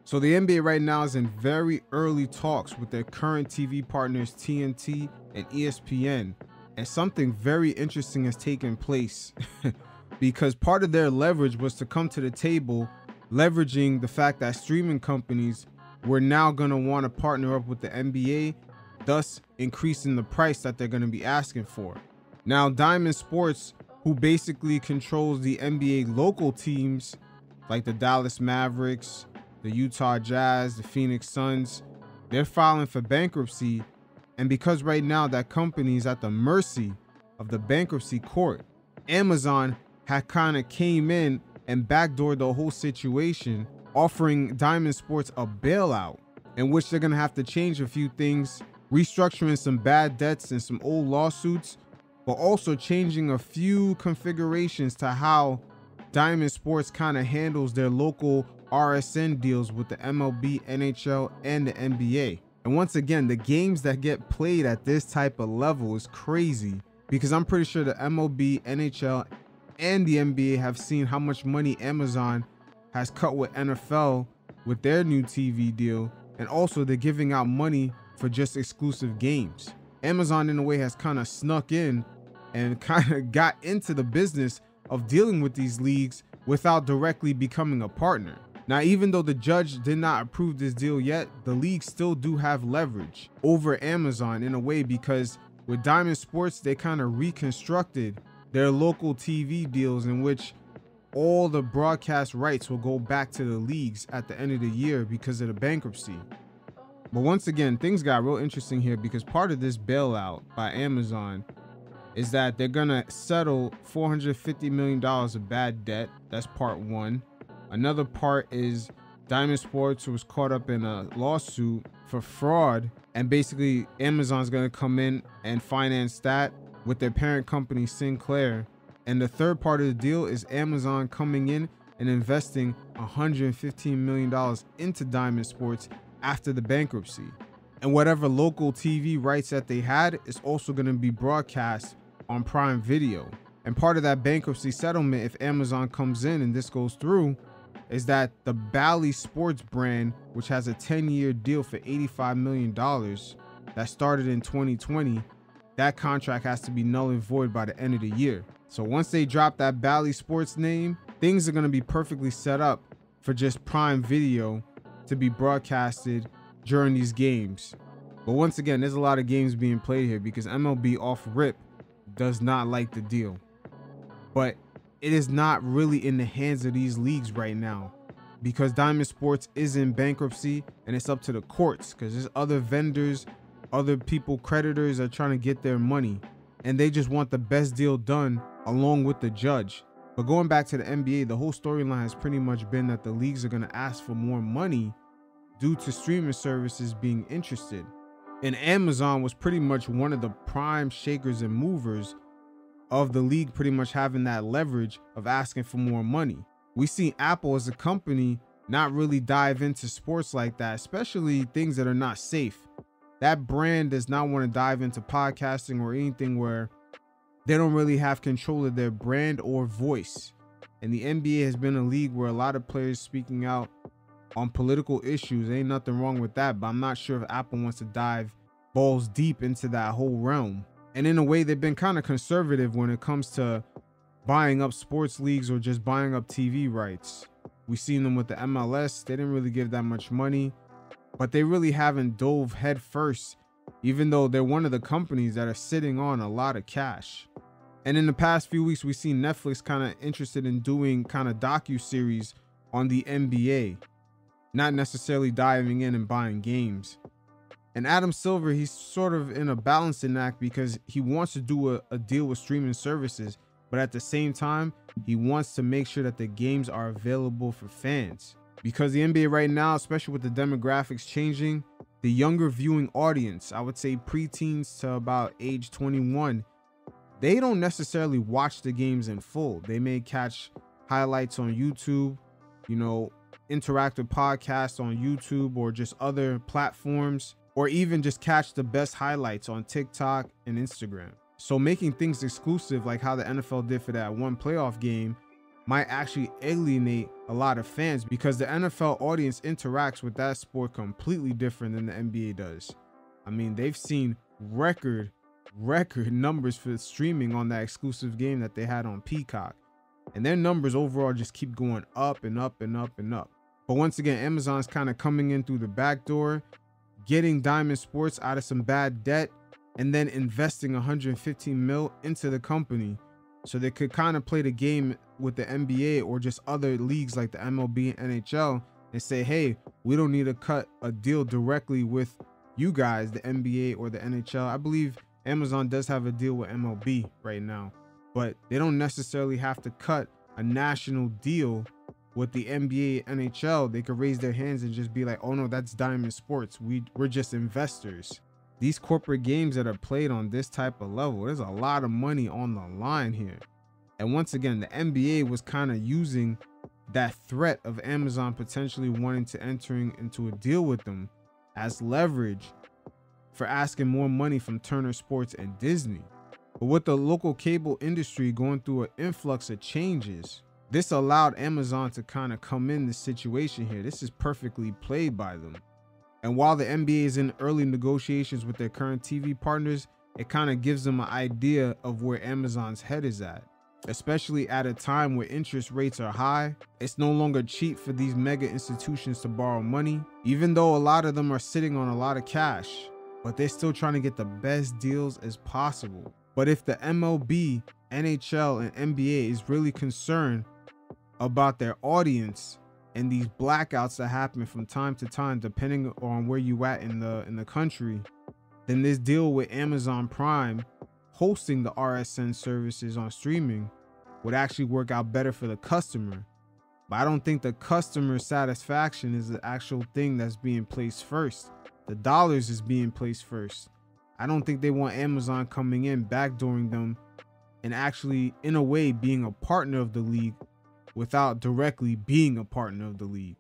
So the NBA right now is in very early talks with their current TV partners TNT and ESPN, and something very interesting has taken place because part of their leverage was to come to the table leveraging the fact that streaming companies were now going to want to partner up with the NBA, thus increasing the price that they're going to be asking for. Now, Diamond Sports, who basically controls the NBA local teams like the Dallas Mavericks, the Utah Jazz, the Phoenix Suns, they're filing for bankruptcy. And because right now that company is at the mercy of the bankruptcy court, Amazon had kind of came in and backdoored the whole situation, offering Diamond Sports a bailout in which they're going to have to change a few things, restructuring some bad debts and some old lawsuits, but also changing a few configurations to how Diamond Sports kind of handles their local RSN deals with the MLB, NHL, and the NBA. And once again, the games that get played at this type of level is crazy because I'm pretty sure the MLB, NHL, and the NBA have seen how much money Amazon has cut with NFL with their new TV deal. And also they're giving out money for just exclusive games. Amazon in a way has kind of snuck in and kind of got into the business of dealing with these leagues without directly becoming a partner. Now, even though the judge did not approve this deal yet, the leagues still do have leverage over Amazon in a way because with Diamond Sports, they kind of reconstructed their local TV deals in which all the broadcast rights will go back to the leagues at the end of the year because of the bankruptcy. But once again, things got real interesting here because part of this bailout by Amazon is that they're gonna settle $450 million of bad debt. That's part one. Another part is Diamond Sports was caught up in a lawsuit for fraud, and basically Amazon's gonna come in and finance that with their parent company Sinclair. And the third part of the deal is Amazon coming in and investing $115 million into Diamond Sports after the bankruptcy. And whatever local TV rights that they had is also going to be broadcast on Prime Video. And part of that bankruptcy settlement, if Amazon comes in and this goes through, is that the Bally Sports brand, which has a 10-year deal for $85 million that started in 2020, that contract has to be null and void by the end of the year. So once they drop that Bally Sports name, things are going to be perfectly set up for just Prime Video to be broadcasted during these games. But once again, there's a lot of games being played here because MLB off rip does not like the deal. But it is not really in the hands of these leagues right now because Diamond Sports is in bankruptcy and it's up to the courts because there's other vendors, other people, creditors are trying to get their money and they just want the best deal done along with the judge. But going back to the NBA, the whole storyline has pretty much been that the leagues are going to ask for more money due to streaming services being interested. And Amazon was pretty much one of the prime shakers and movers of the league pretty much having that leverage of asking for more money. We see Apple as a company not really dive into sports like that, especially things that are not safe. That brand does not want to dive into podcasting or anything where they don't really have control of their brand or voice. And the NBA has been a league where a lot of players speaking out on political issues. Ain't nothing wrong with that, but I'm not sure if Apple wants to dive balls deep into that whole realm. And in a way, they've been kind of conservative when it comes to buying up sports leagues or just buying up TV rights. We've seen them with the MLS. They didn't really give that much money, but they really haven't dove head first, even though they're one of the companies that are sitting on a lot of cash. And in the past few weeks, we've seen Netflix kind of interested in doing kind of docu-series on the NBA, not necessarily diving in and buying games. And Adam Silver, he's sort of in a balancing act because he wants to do a deal with streaming services, but at the same time, he wants to make sure that the games are available for fans. Because the NBA right now, especially with the demographics changing, the younger viewing audience, I would say preteens to about age 21, they don't necessarily watch the games in full. They may catch highlights on YouTube, you know, interactive podcasts on YouTube or just other platforms, or even just catch the best highlights on TikTok and Instagram. So making things exclusive like how the NFL did for that one playoff game might actually alienate a lot of fans, because the NFL audience interacts with that sport completely different than the NBA does. I mean, they've seen record numbers for streaming on that exclusive game that they had on Peacock, and their numbers overall just keep going up and up and up and up. But once again, Amazon's kind of coming in through the back door, getting Diamond Sports out of some bad debt, and then investing 115 mil into the company so they could kind of play the game with the NBA or just other leagues like the MLB and NHL and say, hey, we don't need to cut a deal directly with you guys, the NBA or the NHL. I believe Amazon does have a deal with MLB right now, but they don't necessarily have to cut a national deal with the NBA, NHL. They could raise their hands and just be like, oh no, that's Diamond Sports. We're just investors. These corporate games that are played on this type of level, there's a lot of money on the line here. And once again, the NBA was kind of using that threat of Amazon potentially wanting to entering into a deal with them as leverage for asking more money from Turner Sports and Disney. But with the local cable industry going through an influx of changes, this allowed Amazon to kind of come in this situation here. This is perfectly played by them. And while the NBA is in early negotiations with their current TV partners, it kind of gives them an idea of where Amazon's head is at, especially at a time where interest rates are high. It's no longer cheap for these mega institutions to borrow money, even though a lot of them are sitting on a lot of cash, but they're still trying to get the best deals as possible. But if the MLB, NHL, and NBA is really concerned about their audience and these blackouts that happen from time to time, depending on where you at in the country, then this deal with Amazon Prime hosting the RSN services on streaming would actually work out better for the customer. But I don't think the customer satisfaction is the actual thing that's being placed first. The dollars is being placed first. I don't think they want Amazon coming in, backdooring them, and actually, in a way, being a partner of the league without directly being a partner of the league.